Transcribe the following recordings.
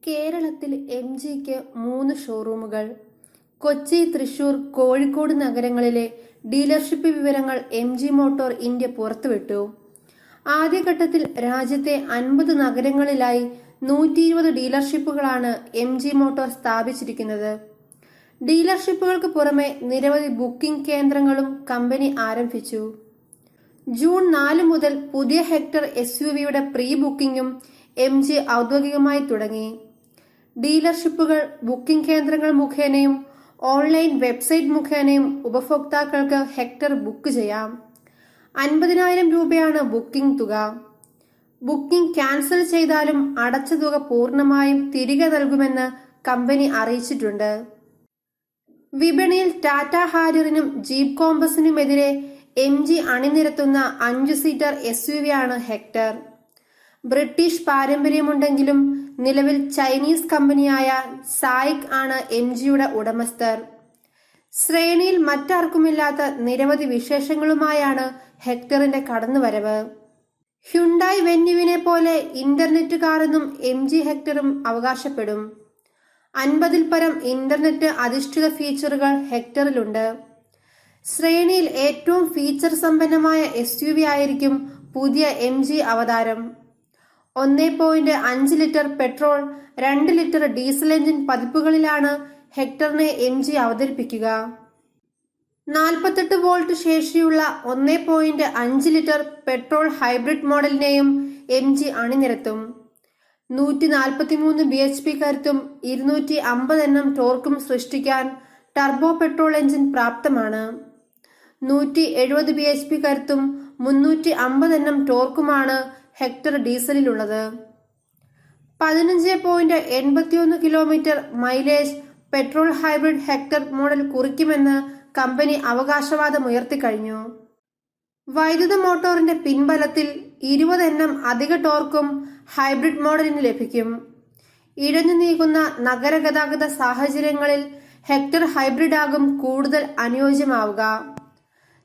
കേരളത്തിൽ MGക്ക് 3 ഷോറൂമുകൾ. കൊച്ചി, തൃശൂർ, കോഴിക്കോട് നഗരങ്ങളിലെ ഡീലർഷിപ്പ് വിവരങ്ങൾ MG മോട്ടോർ ഇന്ത്യ പുറത്തുവിട്ടു. ആദ്യഘട്ടത്തിൽ രാജ്യത്തെ 50 നഗരങ്ങളിലായി 120 ഡീലർഷിപ്പുകളാണ് MG മോട്ടോർ സ്ഥാപിച്ചിരിക്കുന്നത്. ഡീലർഷിപ്പുകൾക്ക് പുറമെ നിരവധി ബുക്കിംഗ് കേന്ദ്രങ്ങളും കമ്പനി ആരംഭിച്ചു. ജൂൺ 4 മുതൽ പുതിയ ഹെക്ടർ SUVയുടെ പ്രീ ബുക്കിംഗും MG ഔദ്യോഗികമായി തുടങ്ങി. ഡീലർഷിപ്പുകൾ, ബുക്കിംഗ് കേന്ദ്രങ്ങൾ മുഖേനയും ഓൺലൈൻ വെബ്സൈറ്റ് മുഖേനയും ഉപഭോക്താക്കൾക്ക് ഹെക്ടർ ബുക്ക് ചെയ്യാം. 50,000 രൂപയാണ് ബുക്കിംഗ് തുക. ബുക്കിംഗ് ക്യാൻസൽ ചെയ്താലും അടച്ച തുക പൂർണ്ണമായും തിരികെ നൽകുമെന്ന് കമ്പനി അറിയിച്ചിട്ടുണ്ട്. വിപണിയിൽ ടാറ്റ ഹാരിയറിനും ജീപ്പ് കോമ്പസിനുമെതിരെ MG അണിനിരത്തുന്ന 5 സീറ്റർ SUV ആണ് ഹെക്ടർ. ബ്രിട്ടീഷ് പാരമ്പര്യമുണ്ടെങ്കിലും നിലവിൽ ചൈനീസ് കമ്പനിയായ സായിക് ആണ് MGയുടെ ഉടമസ്ഥർ. ശ്രേണിയിൽ മറ്റാർക്കുമില്ലാത്ത നിരവധി വിശേഷങ്ങളുമായാണ് ഹെക്ടറിന്റെ കടന്നുവരവ്. ഹ്യുണ്ടായി വെന്യുവിനെ പോലെ ഇന്റർനെറ്റ് കാറെന്നും MG ഹെക്ടറും അവകാശപ്പെടും. 50-ൽ പരം ഇന്റർനെറ്റ് അധിഷ്ഠിത ഫീച്ചറുകൾ ഹെക്ടറിലുണ്ട്. ശ്രേണിയിൽ ഏറ്റവും ഫീച്ചർ സമ്പന്നമായ SUV ആയിരിക്കും പുതിയ MG അവതാരം. 1.5 litre petrol, 2 litre diesel engine പതിപ്പുകളിലാണ് ഹെക്ടറിനെ MG അവതരിപ്പിക്കുക. 48 വോൾട്ട് ശേഷിയുള്ള 1.5 ലിറ്റർ പെട്രോൾ ഹൈബ്രിഡ് മോഡലിനെയും MG അണിനിരത്തും. 143 bhp കരുത്തും 250 Nm ടോർക്കും സൃഷ്ടിക്കാൻ ടർബോ പെട്രോൾ എഞ്ചിൻ പ്രാപ്തമാണ്. 170 bhp കരുത്തും 350 Nm ടോർക്കുമാണ് ഹെക്ടർ ഡീസലിലുള്ളത്. 15.81 kilometre mileage petrol hybrid Hector model കുറിക്കുമെന്ന് കമ്പനി അവകാശവാദമുയർത്തിക്കഴിഞ്ഞു. വൈദ്യുത മോട്ടോറിന്റെ പിൻബലത്തിൽ 20 Nm അധിക ടോർക്കും ഹൈബ്രിഡ് മോഡലിന് ലഭിക്കും. ഇഴഞ്ഞു നീങ്ങുന്ന നഗരഗതാഗത സാഹചര്യങ്ങളിൽ ഹെക്ടർ ഹൈബ്രിഡ് ആകും കൂടുതൽ അനുയോജ്യമാവുക.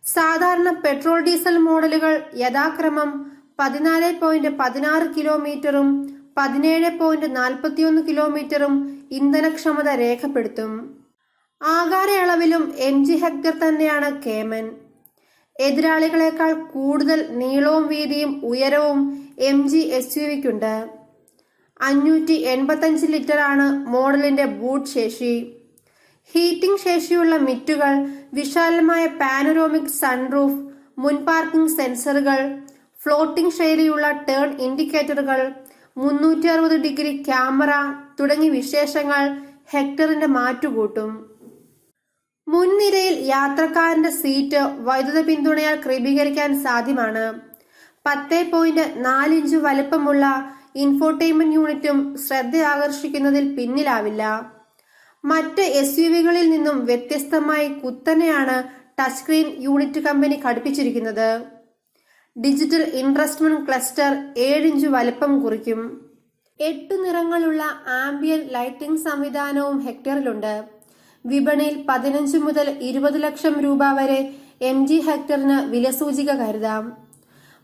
സാധാരണ പെട്രോൾ ഡീസൽ മോഡലുകൾ യഥാക്രമം 14.16 കിലോമീറ്ററും 17.41 കിലോമീറ്ററും ഇന്ധനക്ഷമത രേഖപ്പെടുത്തും. ആകാര അളവിലും MG ഹെക്ടർ തന്നെയാണ് കേമൻ. എതിരാളികളെക്കാൾ കൂടുതൽ നീളവും വീതിയും ഉയരവും MG SUVക്കുണ്ട്. 585 ലിറ്ററാണ് മോഡലിന്റെ ബൂട്ട് ശേഷി. ഹീറ്റിംഗ് ശേഷിയുള്ള മിറ്റുകൾ, വിശാലമായ പാനോരാമിക് സൺറൂഫ്, മുൻ പാർക്കിംഗ് സെൻസറുകൾ, ഫ്ലോട്ടിംഗ് ശൈലിയുള്ള ടേൺ ഇൻഡിക്കേറ്ററുകൾ, 360 ഡിഗ്രി ക്യാമറ തുടങ്ങിയ വിശേഷങ്ങൾ ഹെക്ടറിന്റെ മാറ്റുകൂട്ടും. മുൻനിരയിൽ യാത്രക്കാരന്റെ സീറ്റ് വൈദ്യുത പിന്തുണയാൽ ക്രമീകരിക്കാൻ സാധ്യമാണ്. 10.4 ഇഞ്ച് വലുപ്പമുള്ള ഇൻഫോർടൈൻമെന്റ് യൂണിറ്റും ശ്രദ്ധയാകർഷിക്കുന്നതിൽ പിന്നിലാവില്ല. മറ്റ് SUVകളിൽ നിന്നും വ്യത്യസ്തമായി കുത്തനെയാണ് ടച്ച് സ്ക്രീൻ യൂണിറ്റ് കമ്പനി ഘടിപ്പിച്ചിരിക്കുന്നത്. ഡിജിറ്റൽ ഇൻസ്ട്രുമെന്റ് ക്ലസ്റ്റർ 7 ഇഞ്ച് വലുപ്പം കുറിക്കും. 8 നിറങ്ങളുള്ള ആംബിയന്റ് ലൈറ്റിംഗ് സംവിധാനവും ഹെക്ടറിലുണ്ട്. വിപണിയിൽ 15 മുതൽ 20 ലക്ഷം രൂപ വരെ MG ഹെക്ടറിന് വിലസൂചിക കരുതാം.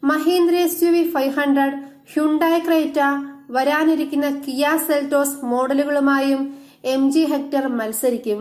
മഹീന്ദ്ര SUV 500, ഹ്യുണ്ടായി ക്രെറ്റ, വരാനിരിക്കുന്ന കിയ സെൽറ്റോസ് മോഡലുകളുമായും MG ഹെക്ടർ മത്സരിക്കും.